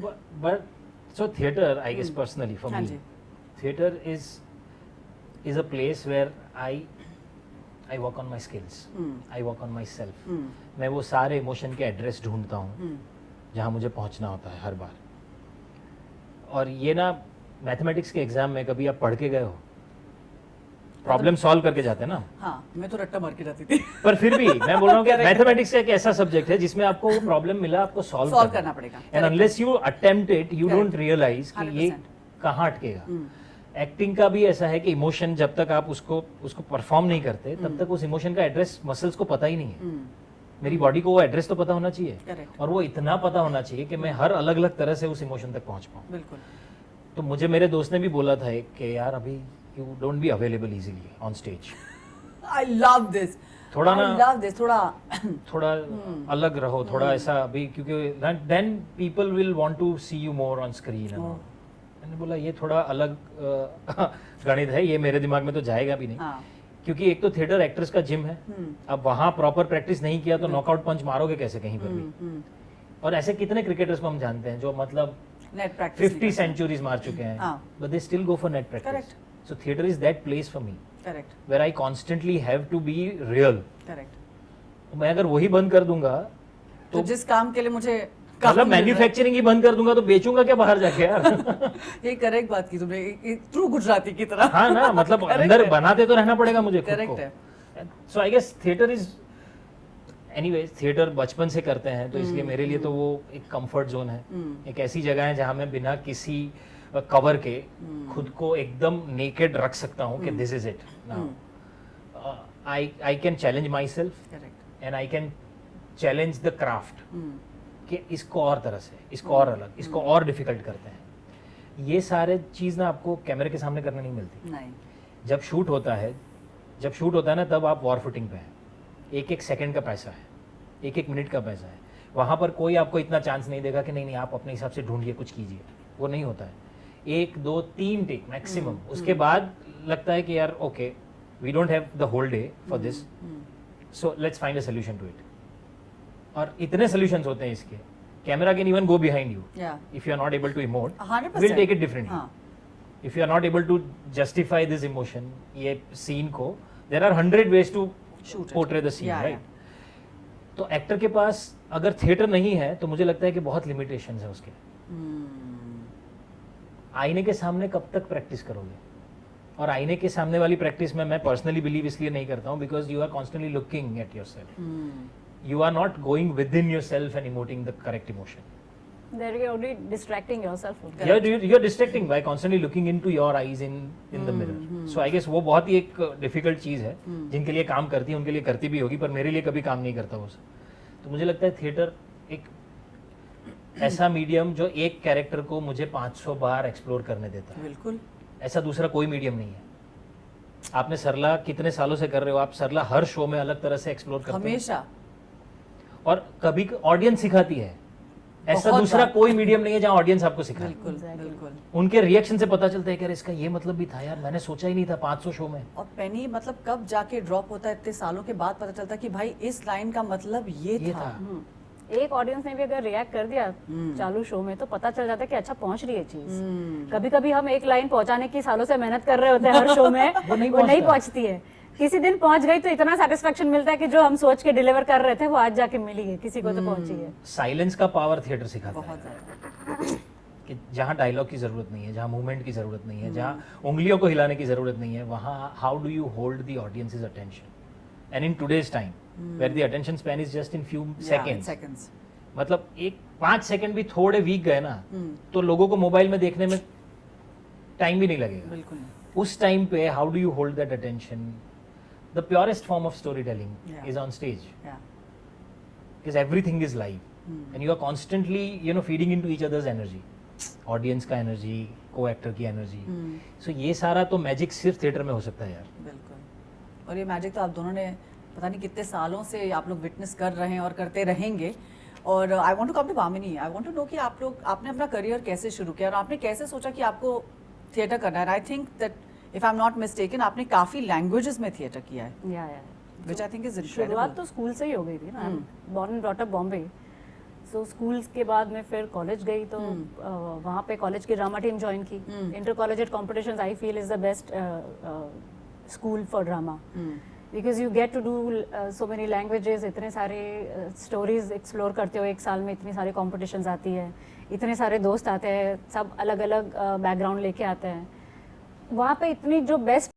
But so theater, I guess personally for हाँ me, ji. theater is a place where I work on my skills. I work on myself. मैं वो सारे emotion के address ढूंढता हूँ जहाँ मुझे पहुँचना होता है हर बार। और ये ना मैथमेटिक्स के एग्जाम में कभी आप पढ़ के गए हो, प्रॉब्लम सॉल्व करके जाते हैं ना। हाँ, मैं तो रट्टा मार के जाती थी। पर फिर भी मैं बोल रहा हूँ कि मैथमेटिक्स एक ऐसा सब्जेक्ट है जिसमें आपको वो प्रॉब्लम मिला, आपको सॉल्व करना पड़ेगा। And unless you attempt it you don't realise कि ये 100%। कहाँ अटकेगा। एक्टिंग का भी ऐसा है कि इमोशन जब तक आप उसको परफॉर्म नहीं करते तब तक उस इमोशन का एड्रेस मसल्स को पता ही नहीं है। मेरी बॉडी को वो एड्रेस तो पता होना चाहिए, Correct। और वो इतना पता होना चाहिए कि मैं हर अलग अलग तरह से उस इमोशन तक पहुंच पाऊँ। बिल्कुल। तो मुझे मेरे दोस्त ने भी बोला था कि यार अभी you don't be available easily on stage. I love this। थोड़ा ना I love this, थोड़ा अलग रहो, थोड़ा ऐसा अभी, क्योंकि then people will want to see you more on screen. मैंने बोला ये थोड़ा अलग गणित है, ये मेरे दिमाग में तो जाएगा भी नहीं। हाँ। क्योंकि एक तो थिएटर एक्ट्रेस का जिम है, अब वहां प्रॉपर प्रैक्टिस नहीं किया तो नॉकआउट पंच मारोगे कैसे कहीं पर भी। और ऐसे कितने क्रिकेटर्स को हम जानते हैं जो मतलब नेट प्रैक्टिस 50 सेंचुरीज मार चुके हैं, हाँ। But they still go for net practice. Correct। So theatre is that place for me correct where I constantly have to be real. Correct. मैं अगर वही बंद कर दूंगा तो जिस काम के लिए मुझे मतलब मैन्युफैक्चरिंग ही बंद कर दूंगा तो बेचूंगा क्या बाहर जाके यार। ये करेक्ट बात की तुमने, ट्रू गुजराती की तरह। हाँ ना, मतलब अंदर बनाते तो रहना पड़ेगा मुझे खुद को। करेक्ट है। So I guess theatre is anyways, theatre बचपन से करते हैं तो इसलिए मेरे लिए तो वो एक कंफर्ट जोन है, एक ऐसी जगह है जहाँ मैं बिना किसी कवर के खुद को एकदम नेकेड रख सकता हूँ कि this is it now. I can challenge my self correct. And I can challenge the craft कि इसको और तरह से, इसको और अलग, इसको और डिफिकल्ट करते हैं। ये सारे चीज़ ना आपको कैमरे के सामने करने नहीं मिलती। नहीं। जब शूट होता है ना तब आप वॉर फुटिंग पे हैं। एक एक सेकंड का पैसा है, एक एक मिनट का पैसा है। वहाँ पर कोई आपको इतना चांस नहीं देगा कि नहीं नहीं आप अपने हिसाब से ढूंढिए, कुछ कीजिए, वो नहीं होता है। 1 2 3 टेक मैक्सिमम, उसके बाद लगता है कि यार okay we don't have the whole day for this, so let's find a solution to it. और इतने सोल्यूशंस होते हैं इसके, camera can even go behind you if you are not able to emote, 100%। Will take it differently. If you are not able to justify this emotion, ये scene को, there are 100 ways to portray the scene, right. तो actor के पास अगर theatre नहीं है तो मुझे लगता है कि बहुत लिमिटेशंस है उसके। आईने के सामने कब तक प्रैक्टिस करोगे? और आईने के सामने वाली प्रैक्टिस में मैं पर्सनली बिलीव इसलिए नहीं करता हूँ because you are constantly looking at yourself, you are not going within yourself and emoting the correct emotion. There you're only distracting yourself. You're distracting by constantly looking into your eyes in the mirror. So I guess वो बहुत ही एक difficult चीज है, जिनके लिए काम करती है उनके लिए करती भी होगी, पर मेरे लिए कभी काम नहीं करता वो सब। तो मुझे लगता है थिएटर एक ऐसा मीडियम जो एक कैरेक्टर को मुझे 500 बार एक्सप्लोर करने देता है। बिल्कुल। ऐसा दूसरा कोई मीडियम नहीं है। आपने सरला कितने सालों से कर रहे हो, आप सरला हर शो में अलग तरह से एक्सप्लोर करते हो हमेशा। और कभी ऑडियंस सिखाती है। ऐसा दूसरा कोई मीडियम नहीं है जहां ऑडियंस आपको सिखाए। बिल्कुल बिल्कुल। उनके रिएक्शन से पता चलता है कि इसका ये मतलब भी था यार, मैंने सोचा ही नहीं था 500 शो में। और पेनी मतलब कब जाके ड्रॉप होता है, इतने सालों के बाद पता चलता है कि भाई इस लाइन का मतलब ये था। एक ऑडियंस ने भी अगर रिएक्ट कर दिया चालू शो में तो पता चल जाता है कि अच्छा पहुंच रही है चीज। कभी कभी हम एक लाइन पहुंचाने की सालों से मेहनत कर रहे होते हैं हर शो में, वो नहीं पहुंचती है। किसी दिन पहुंच गई तो इतना सेटिस्फेक्शन मिलता है कि जो हम सोच के डिलीवर कर रहे थे वो आज जाके मिली है, किसी को तो पहुंची है। साइलेंस का पावर थिएटर सिखाता है बहुत ज्यादा। कि जहाँ डायलॉग की जरूरत नहीं है, जहाँ मूवमेंट की जरूरत नहीं है, जहाँ उंगलियों को हिलाने की जरूरत नहीं है, वहाँ how do you hold the audience's attention. And in today's time where the attention span is just in few seconds, मतलब एक 5 सेकंड भी थोड़े वीक गए ना तो लोगों को मोबाइल में देखने में टाइम भी नहीं लगेगा। बिल्कुल। उस टाइम पे how do you hold that attention? The purest form of storytelling is on stage, because everything is live and you are constantly feeding into each other's energy, audience का energy, co-actor की energy, so ये सारा तो magic सिर्फ theater में हो सकता है यार। बिल्कुल। और ये मैजिक तो आप दोनों ने पता नहीं कितने सालों से आप लोग विटनेस कर रहे हैं और करते रहेंगे। और I want to come to Bhamini, I want to know कि आपने अपना करियर कैसे शुरू किया और आपने कैसे सोचा कि आपको थिएटर करना है। I think that if I am not mistaken आपने काफी लैंग्वेजेस में थिएटर किया है, which I think is incredible. शुरुआत तो स्कूल से ही हो गई थी ना, born and brought up Bombay, so schools के बाद में फिर कॉलेज गई तो वहाँ पे कॉलेज की ड्रामा टीम ज्वाइन की। Inter college competitions I feel is the best school for drama, because you get to do so many languages, इतने सारे स्टोरीज एक्सप्लोर करते हो, एक साल में इतनी सारी कॉम्पिटिशन्स आती है, इतने सारे दोस्त आते हैं, सब अलग अलग बैकग्राउंड लेके आते हैं। वहाँ पे इतनी जो बेस्ट